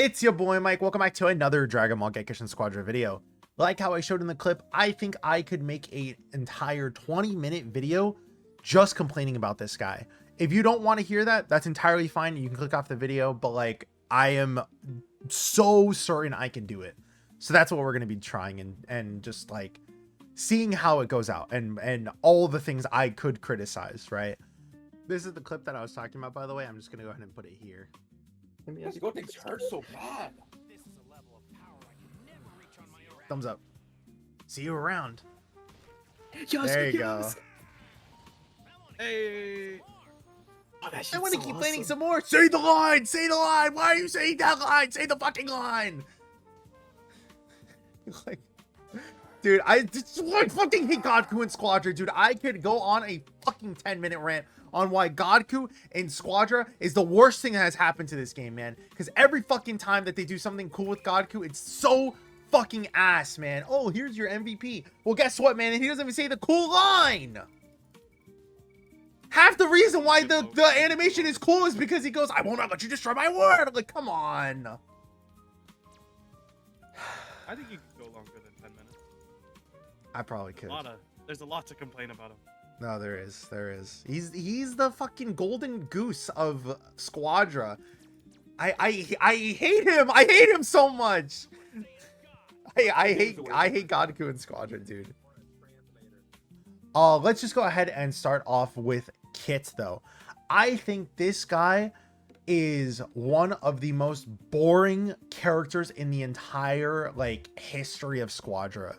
It's your boy Mike. Welcome back to another Dragon Ball Gekishin Squadra video. Like how I showed in the clip, I think I could make an entire 20-minute video just complaining about this guy. If you don't want to hear that, that's entirely fine. You can click off the video, but like I am so certain I can do it. So that's what we're going to be trying and just like seeing how it goes out and all the things I could criticize, right? This is the clip that I was talking about, by the way. I'm just going to go ahead and put it here. This go things hurt so bad. Thumbs up. See you around. Yes, There you yes. go. Hey. Oh, that I shit's want to so keep awesome. planning some more. Say the line. Say the line. Why are you saying that line? Say the fucking line. Like, dude, I just fucking hate God Goku and Squadra, dude. I could go on a fucking 10-minute rant on why God Goku and Squadra is the worst thing that has happened to this game, man. Because every fucking time that they do something cool with God Goku, it's so fucking ass, man. Oh, here's your MVP. Well, guess what, man? He doesn't even say the cool line. Half the reason why the animation is cool is because he goes, I will not let you destroy my world. I'm like, come on. I think you could go longer than 10 minutes. I probably could. There's a lot to complain about him. No, there is. He's the fucking golden goose of Squadra. I hate him. I hate him so much. I hate God Goku and Squadra, dude. Let's just go ahead and start off with Kit, though. I think this guy is one of the most boring characters in the entire like history of Squadra.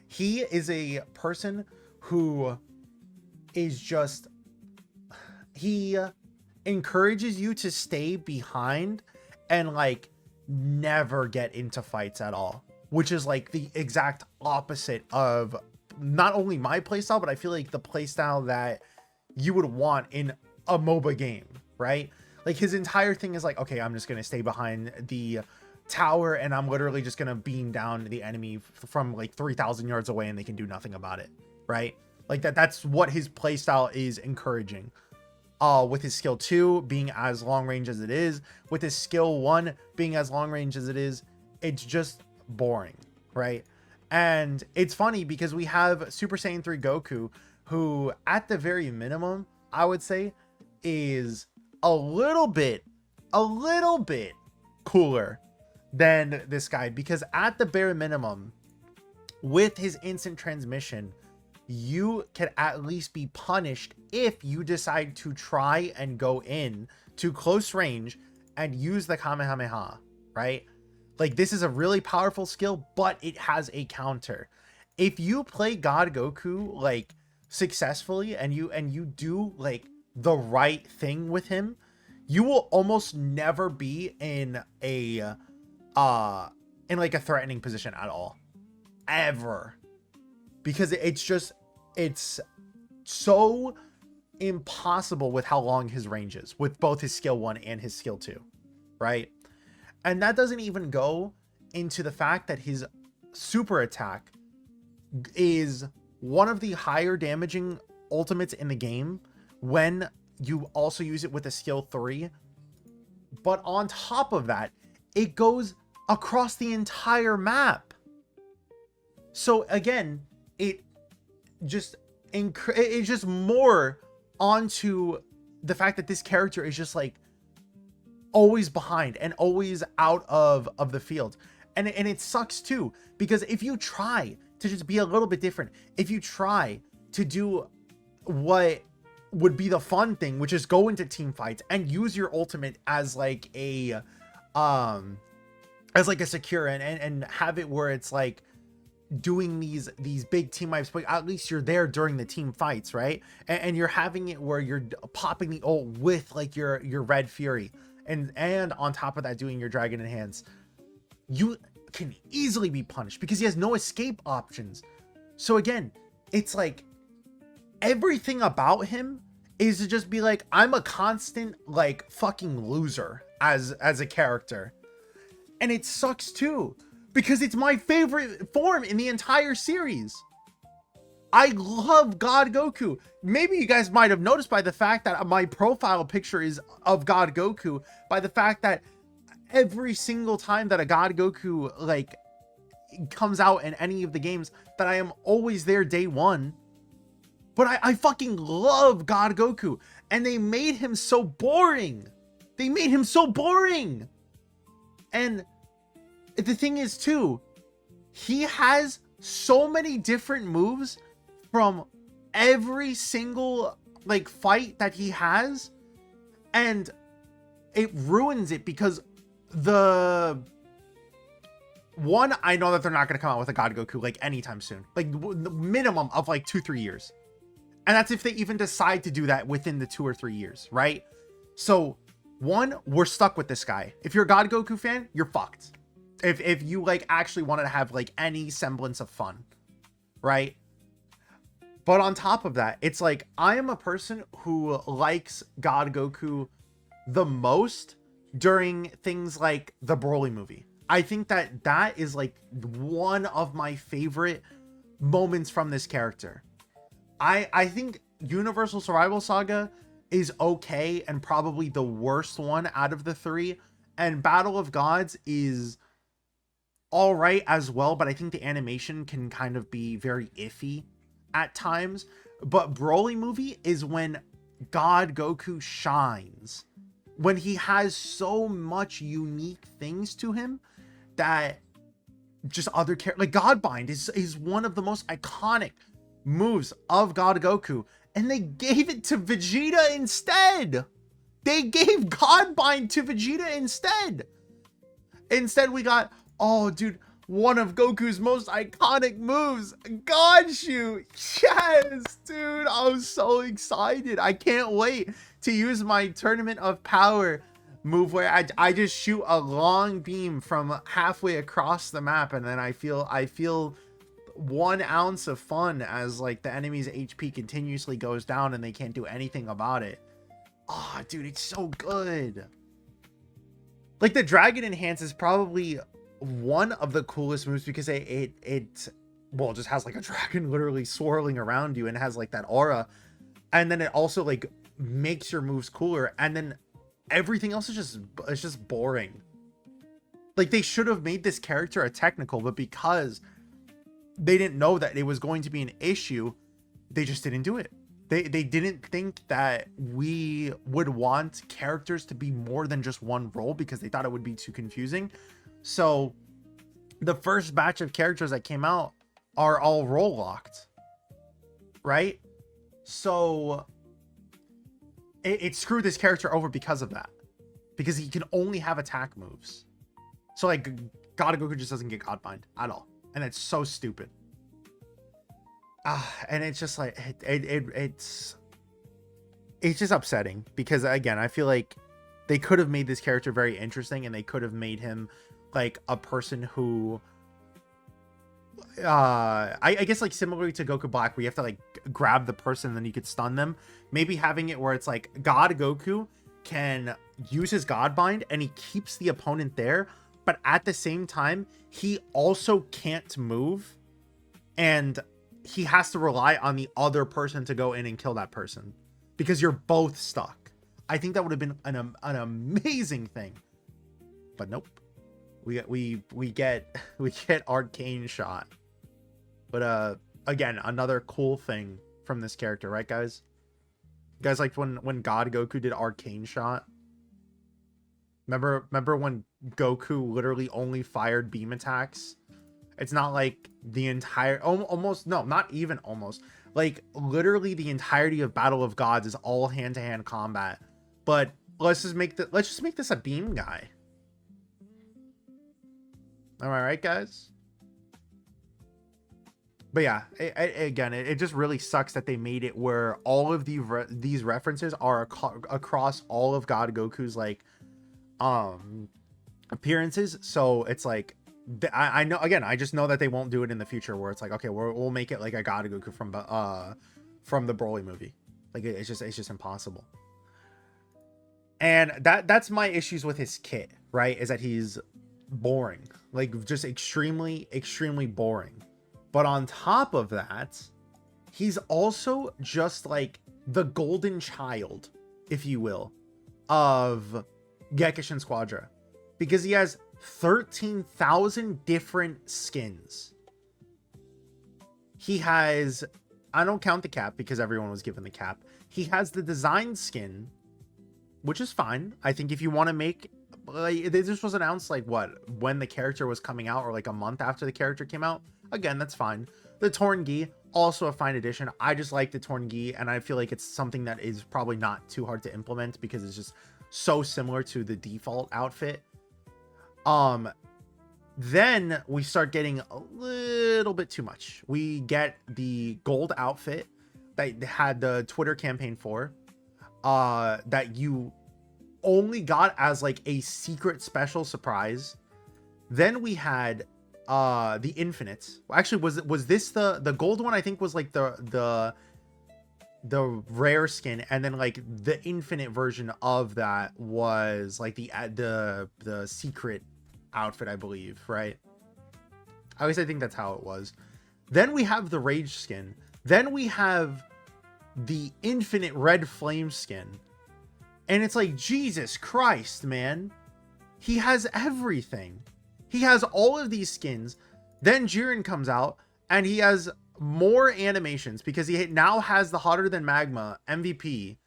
He is a person who is just, he encourages you to stay behind and like never get into fights at all, which is like the exact opposite of not only my playstyle, but I feel like the playstyle that you would want in a MOBA game, right? Like his entire thing is like, okay, I'm just gonna stay behind the tower and I'm literally just gonna beam down the enemy from like 3,000 yards away and they can do nothing about it, right? Like that's what his playstyle is encouraging. With his skill 2 being as long range as it is, with his skill 1 being as long range as it is, it's just boring, right? And it's funny because we have Super Saiyan 3 Goku, who at the very minimum, I would say, is a little bit cooler than this guy, because at the bare minimum, with his instant transmission, you can at least be punished if you decide to try and go in to close range and use the Kamehameha, right? Like this is a really powerful skill, but it has a counter. If you play God Goku like successfully and you do like the right thing with him, you will almost never be in a like a threatening position at all, ever, because it's so impossible with how long his range is with both his skill 1 and his skill 2, right? And that doesn't even go into the fact that his super attack is one of the higher damaging ultimates in the game when you also use it with a skill 3. But on top of that, it goes across the entire map. So again, it's just more onto the fact that this character is just like always behind and always out of the field. And it sucks too, because if you try to just be a little bit different, if you try to do what would be the fun thing, which is go into team fights and use your ultimate as like a secure and have it where it's like doing these big team wipes, but at least you're there during the team fights, right? And you're having it where you're popping the ult with like your Red Fury, and on top of that doing your Dragon Enhance, you can easily be punished because he has no escape options. So again, it's like everything about him is to just be like, I'm a constant like fucking loser as a character. And it sucks too, because it's my favorite form in the entire series. I love God Goku. Maybe you guys might have noticed by the fact that my profile picture is of God Goku, by the fact that every single time that a God Goku like comes out in any of the games, that I am always there day one. But I fucking love God Goku, and they made him so boring. They made him so boring. And the thing is too, he has so many different moves from every single like fight that he has, and it ruins it because the one, I know that they're not going to come out with a God Goku like anytime soon, like the minimum of like 2-3 years, and that's if they even decide to do that within the 2 or 3 years, right? So one, we're stuck with this guy. If you're a God Goku fan, you're fucked. If you like actually wanted to have like any semblance of fun, right? But on top of that, it's like, I am a person who likes God Goku the most during things like the Broly movie. I think that that is like one of my favorite moments from this character. I think Universal Survival Saga is okay and probably the worst one out of the 3. And Battle of Gods is all right as well, but I think the animation can kind of be very iffy at times. But Broly movie is when God Goku shines, when he has so much unique things to him that just other characters, like Godbind is one of the most iconic moves of God Goku, and they gave it to Vegeta instead. They gave Godbind to Vegeta instead. Instead we got, oh dude, one of Goku's most iconic moves, God Shoot. Yes, dude, I'm so excited. I can't wait to use my Tournament of Power move where I just shoot a long beam from halfway across the map, and then I feel 1 ounce of fun as like the enemy's HP continuously goes down and they can't do anything about it. Oh, dude, it's so good. Like the Dragon Enhance is probably one of the coolest moves because it well, just has like a dragon literally swirling around you and has like that aura, and then it also like makes your moves cooler, and then everything else is just boring. Like they should have made this character a technical, but because they didn't know that it was going to be an issue, they just didn't do it. They didn't think that we would want characters to be more than just one role because they thought it would be too confusing. So the first batch of characters that came out are all role locked, right? So it screwed this character over because of that, because he can only have attack moves. So like God Goku just doesn't get Godbind at all, and it's so stupid. And it's just like it's just upsetting because again, I feel like they could have made this character very interesting, and they could have made him like a person who I guess like similarly to Goku Black, where you have to like grab the person and then you could stun them. Maybe having it where it's like God Goku can use his Godbind and he keeps the opponent there, but at the same time he also can't move, and he has to rely on the other person to go in and kill that person because you're both stuck. I think that would have been an amazing thing, but nope. We get Arcane Shot. But again, another cool thing from this character, right guys? You guys liked when God Goku did Arcane Shot? Remember when Goku literally only fired beam attacks? It's not like the entire almost, no, not even almost, like literally the entirety of Battle of Gods is all hand-to-hand combat. But let's just make this a beam guy. Am I right, guys? But yeah, again, it just really sucks that they made it where all of these references are across all of God Goku's like appearances. So it's like I know, again, I just know that they won't do it in the future where it's like, okay, we'll make it like a God Goku from the Broly movie. Like it's just impossible. And that's my issues with his kit, right? Is that he's boring, like just extremely boring. But on top of that, he's also just like the golden child, if you will, of Gekishin Squadra, because he has 13,000 different skins. He has, I don't count the cap because everyone was given the cap. He has the design skin, which is fine. I think if you want to make, like, this was announced like what, when the character was coming out, or like a month after the character came out. Again, that's fine. The Torn Gi, also a fine addition. I just like the Torn Gi, and I feel like it's something that is probably not too hard to implement because it's just so similar to the default outfit. Then we start getting a little bit too much. We get the gold outfit that they had the Twitter campaign for, that you only got as like a secret special surprise. Then we had the infinite. Actually, was this the gold one? I think was like the rare skin, and then like the infinite version of that was like the secret outfit, I believe, right? At least I think that's how it was. Then we have the rage skin. Then we have the infinite red flame skin, and it's like, Jesus Christ, man, he has everything. He has all of these skins. Then Jiren comes out and he has more animations because he now has the hotter than magma MVP.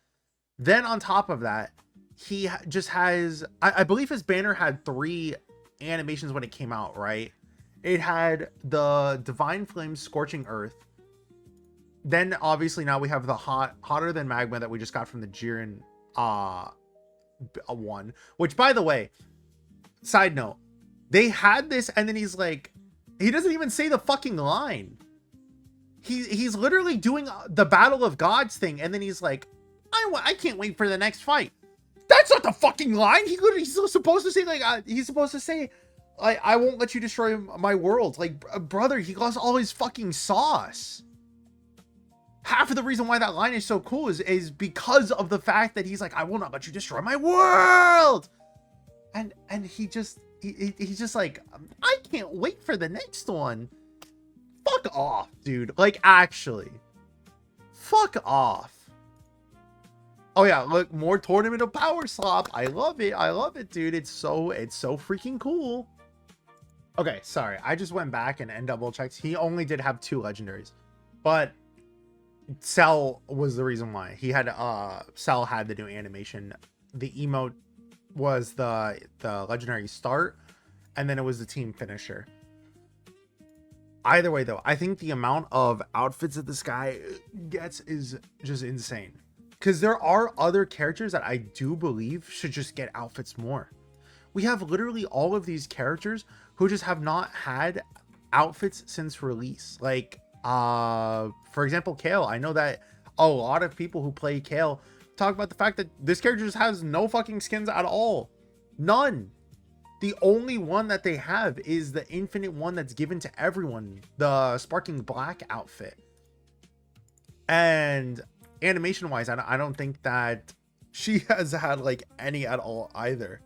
Then on top of that, he just has, I believe his banner had 3 animations when it came out, right? It had the Divine Flame Scorching Earth. Then obviously now we have the hotter than magma that we just got from the Jiren one, which, by the way, side note, they had this and then he's like, he doesn't even say the fucking line. He's literally doing the Battle of Gods thing, and then he's like, I can't wait for the next fight. That's not the fucking line. He's supposed to say, like, he's supposed to say, I won't let you destroy my world. Like, brother, he lost all his fucking sauce. Half of the reason why that line is so cool is because of the fact that he's like, I will not let you destroy my world. And he's just like, I can't wait for the next one. Fuck off, dude. Like, actually, fuck off. Oh yeah, look, more Tournament of Power Slop. I love it. I love it, dude. It's so freaking cool. Okay, sorry. I just went back and double checked. He only did have 2 legendaries, but Cell was the reason why. He had Cell had the new animation. The emote was the legendary start, and then it was the team finisher. Either way, though, I think the amount of outfits that this guy gets is just insane. Because there are other characters that I do believe should just get outfits more. We have literally all of these characters who just have not had outfits since release. Like, for example, Kale. I know that a lot of people who play Kale talk about the fact that this character just has no fucking skins at all. None. The only one that they have is the infinite one that's given to everyone, the Sparking Black outfit. And animation wise, I don't think that she has had like any at all either.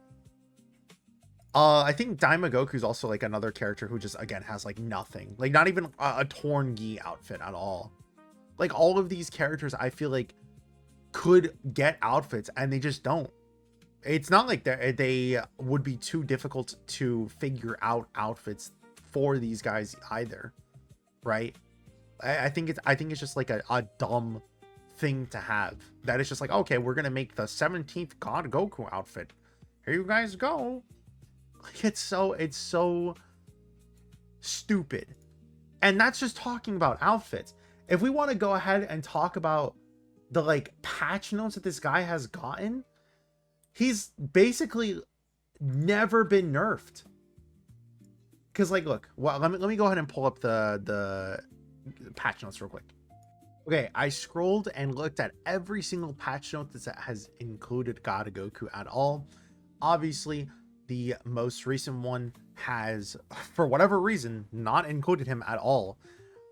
I think Daima Goku's also like another character who just, again, has like nothing, like not even a Torn Gi outfit at all. Like, all of these characters I feel like could get outfits and they just don't. It's not like they would be too difficult to figure out outfits for these guys either, right? I think it's just like a dumb thing to have, that it's just like, okay, we're gonna make the 17th God Goku outfit, here you guys go. Like, it's so stupid. And that's just talking about outfits. If we want to go ahead and talk about the like patch notes that this guy has gotten, he's basically never been nerfed. Because, like, look, well, let me go ahead and pull up the patch notes real quick. Okay, I scrolled and looked at every single patch note that has included God Goku at all. Obviously, the most recent one has, for whatever reason, not included him at all.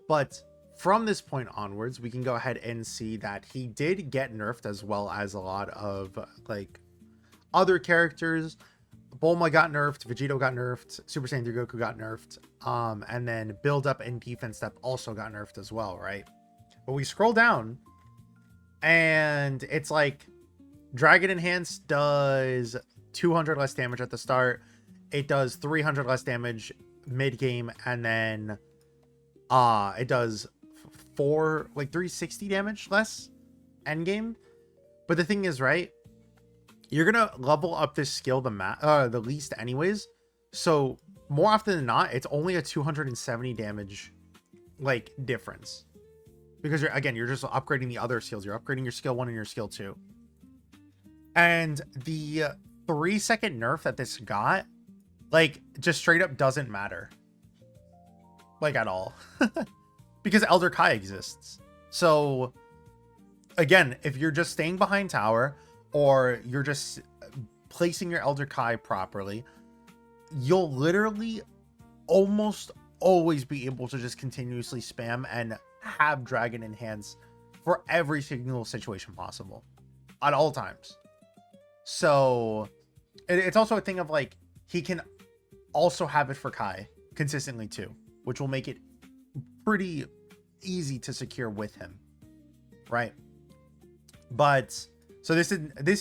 But from this point onwards, we can go ahead and see that he did get nerfed, as well as a lot of like other characters. Bulma got nerfed, Vegito got nerfed, Super Saiyan 3 Goku got nerfed, and then build up and defense step also got nerfed as well, right? But we scroll down and it's like Dragon Enhance does 200 less damage at the start. it does 300 less damage mid game, and then it does 360 damage less end game. But the thing is, right, you're gonna level up this skill the least anyways, so more often than not it's only a 270 damage like difference, because you're just upgrading the other skills. You're upgrading your skill 1 and your skill 2. And the 3-second nerf that this got, like, just straight up doesn't matter, like, at all. Because Elder Kai exists. So again, if you're just staying behind tower, or you're just placing your Elder Kai properly, you'll literally almost always be able to just continuously spam and have Dragon Enhance for every single situation possible at all times. So it's also a thing of, like, he can also have it for Kai consistently too, which will make it pretty easy to secure with him, right? But so this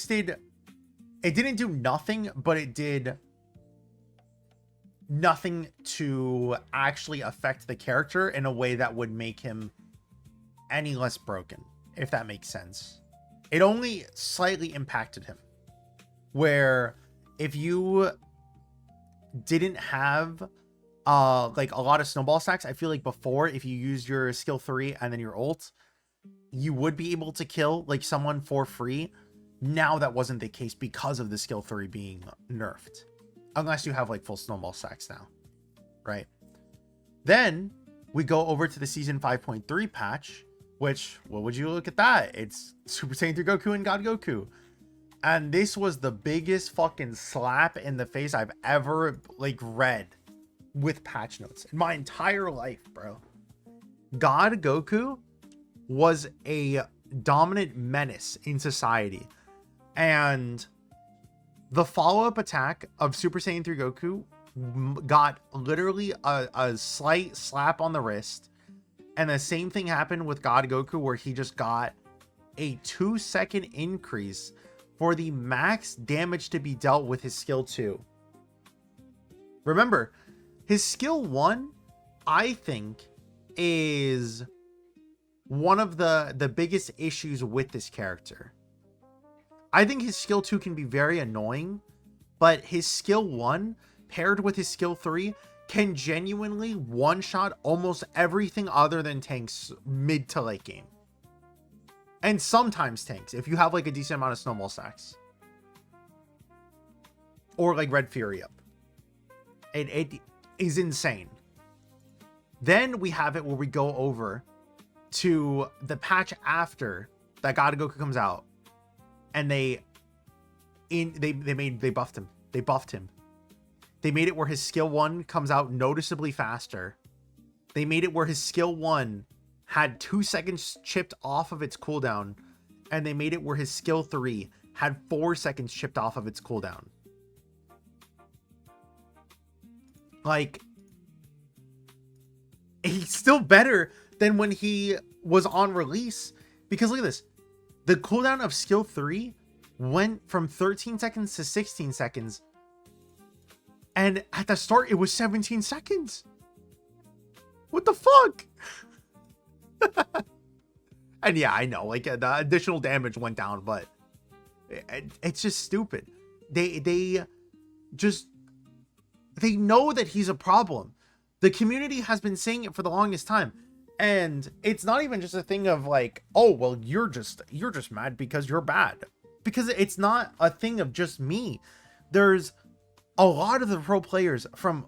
didn't do nothing, but it did nothing to actually affect the character in a way that would make him any less broken, if that makes sense. It only slightly impacted him, where if you didn't have like a lot of snowball stacks, I feel like before, if you use your skill 3 and then your ult, you would be able to kill like someone for free. Now that wasn't the case because of the skill 3 being nerfed, unless you have like full snowball stacks now, right? Then we go over to the season 5.3 patch, which, what would you look at that? It's Super Saiyan 3 Goku and God Goku. And this was the biggest fucking slap in the face I've ever like read with patch notes in my entire life, bro. God Goku was a dominant menace in society, and the follow-up attack of Super Saiyan 3 Goku got literally a slight slap on the wrist, and the same thing happened with God Goku, where he just got a 2-second increase for the max damage to be dealt with his skill 2. Remember, his skill 1, I think, is one of the biggest issues with this character. I think his skill 2 can be very annoying, but his skill 1 paired with his skill 3 can genuinely one-shot almost everything other than tanks mid to late game. And sometimes tanks, if you have like a decent amount of snowball stacks. Or like Red Fury up. It is insane. Then we have it where we go over to the patch after that God Goku comes out, and they buffed him. They buffed him. They made it where his skill 1 comes out noticeably faster. They made it where his skill 1 had 2 seconds chipped off of its cooldown, and they made it where his skill 3 had 4 seconds chipped off of its cooldown. Like, he's still better than when he was on release, because look at this. The cooldown of skill 3 went from 13 seconds to 16 seconds. And at the start, it was 17 seconds. What the fuck? And yeah, I know, like, the additional damage went down, but it's just stupid. They know that he's a problem. The community has been saying it for the longest time. And it's not even just a thing of like, oh, well, you're just mad because you're bad. Because it's not a thing of just me. There's a lot of the pro players from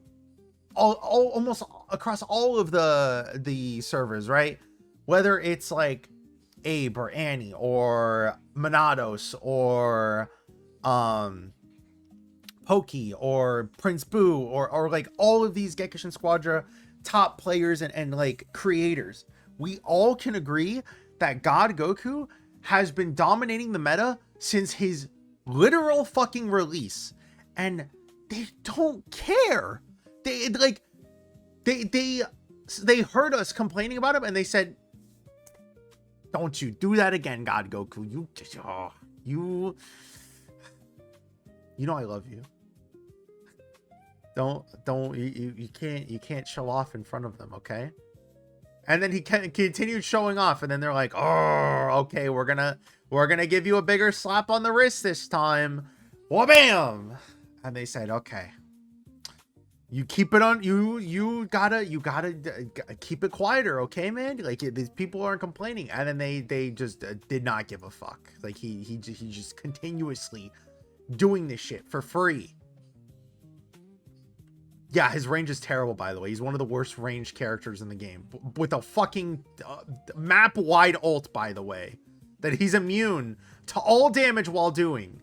almost across all of the servers, right? Whether it's like Abe or Annie or Monados or Pokey or Prince Boo or like all of these Gekishin Squadra top players and like creators, we all can agree that God Goku has been dominating the meta since his literal fucking release, and they don't care. They heard us complaining about him, and they said, don't you do that again, God Goku. You know I love you. you can't show off in front of them, okay? And then he continued showing off, and then they're like, oh, okay, we're gonna give you a bigger slap on the wrist this time. Wha-bam! And they said, okay, you keep it on, you gotta keep it quieter, okay, man? Like, these people aren't complaining. And then they just did not give a fuck. Like, he just continuously doing this shit for free. Yeah, his range is terrible, by the way. He's one of the worst ranged characters in the game. With a fucking map-wide ult, by the way. That he's immune to all damage while doing.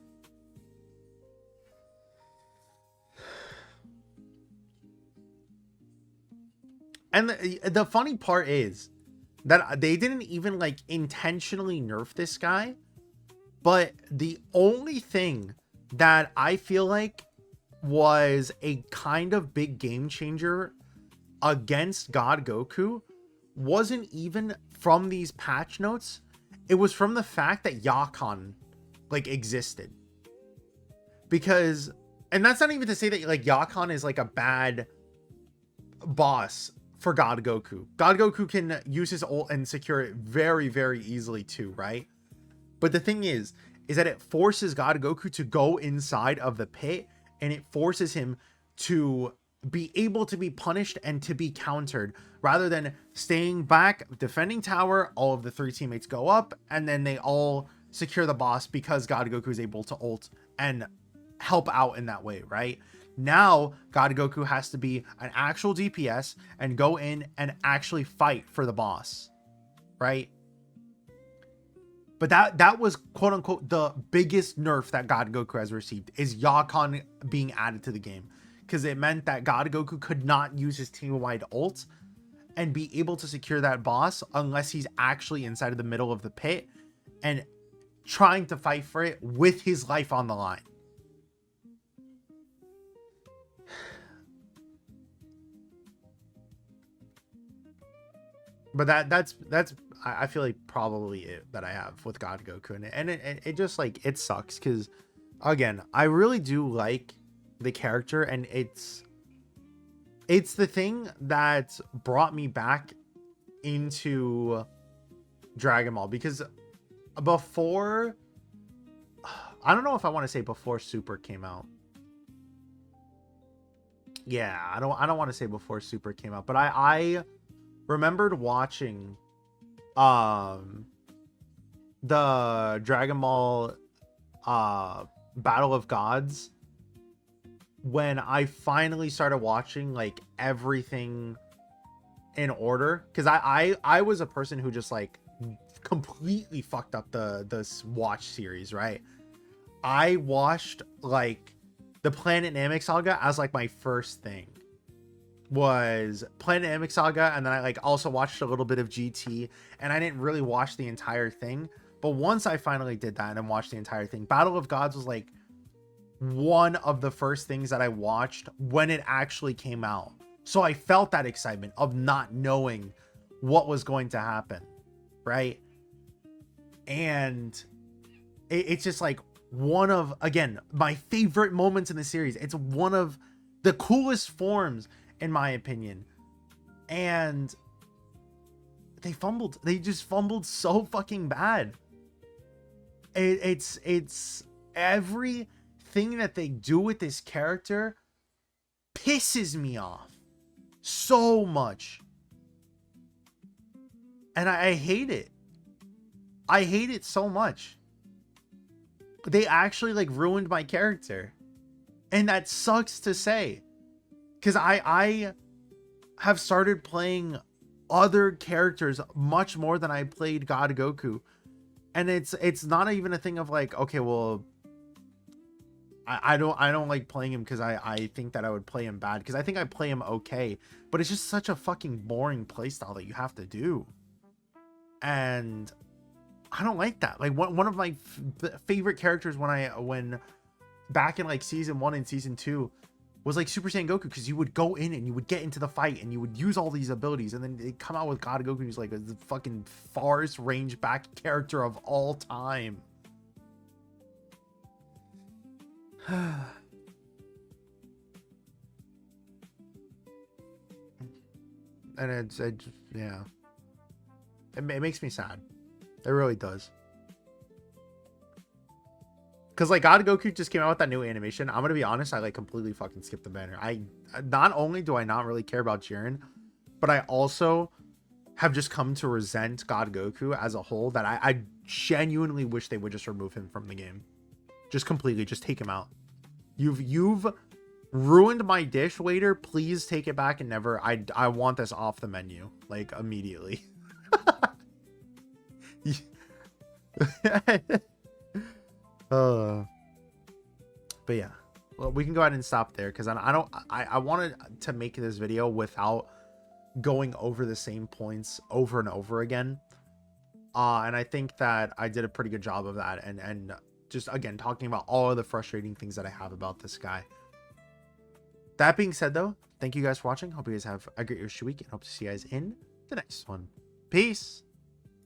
And the funny part is that they didn't even, like, intentionally nerf this guy. But the only thing that I feel like was a kind of big game changer against God Goku wasn't even from these patch notes. It was from the fact that Yakon, like, existed. Because, and that's not even to say that, like, Yakon is, like, a bad boss for God Goku. God Goku can use his ult and secure it very, very easily too, right? But the thing is that it forces God Goku to go inside of the pit, and it forces him to be able to be punished and to be countered rather than staying back, defending tower. All of the 3 teammates go up, and then they all secure the boss because God Goku is able to ult and help out in that way, right? Now, God Goku has to be an actual DPS and go in and actually fight for the boss, right? But that was, quote unquote, the biggest nerf that God Goku has received, is Yakon being added to the game. Because it meant that God Goku could not use his team-wide ult and be able to secure that boss unless he's actually inside of the middle of the pit and trying to fight for it with his life on the line. But that's I feel like probably it that I have with God Goku, and it just, like, it sucks because, again, I really do like the character, and it's the thing that brought me back into Dragon Ball. Because before, I don't know if I want to say before Super came out. Yeah, I don't want to say before Super came out, but I remembered watching the Dragon Ball Battle of Gods when I finally started watching, like, everything in order, because I was a person who just, like, completely fucked up the watch series, right? I watched, like, the Planet Namek Saga as, like, my first thing was Planet Namek Saga, and then I, like, also watched a little bit of GT, and I didn't really watch the entire thing. But once I finally did that and watched the entire thing, Battle of Gods was, like, one of the first things that I watched when it actually came out. So I felt that excitement of not knowing what was going to happen, right? And it's just, like, one of, again, my favorite moments in the series. It's one of the coolest forms, in my opinion. And they just fumbled so fucking bad. It's everything that they do with this character pisses me off so much, and I hate it. I hate it so much. But they actually, like, ruined my character, and that sucks to say. Because I have started playing other characters much more than I played God Goku. And it's not even a thing of, like, okay, well, I don't like playing him because I think that I would play him bad. Because I think I play him okay. But it's just such a fucking boring playstyle that you have to do. And I don't like that. Like, one of my favorite characters when back in, like, season 1 and season 2 was, like, Super Saiyan Goku, because you would go in and you would get into the fight and you would use all these abilities, and then they come out with God Goku, who's, like, the fucking farthest range back character of all time. And yeah, it makes me sad. It really does. Because like God Goku just came out with that new animation. I'm gonna be honest, I like completely fucking skipped the banner. I not only do I not really care about Jiren, but I also have just come to resent God Goku as a whole, that I genuinely wish they would just remove him from the game. Just completely, just take him out. You've ruined my dish, waiter. Please take it back and never. I want this off the menu, like immediately. But yeah, well, we can go ahead and stop there because I wanted to make this video without going over the same points over and over again. And I think that I did a pretty good job of that, and just again talking about all of the frustrating things that I have about this guy. That being said, though, thank you guys for watching. Hope you guys have a great rest of your week, and hope to see you guys in the next one. Peace.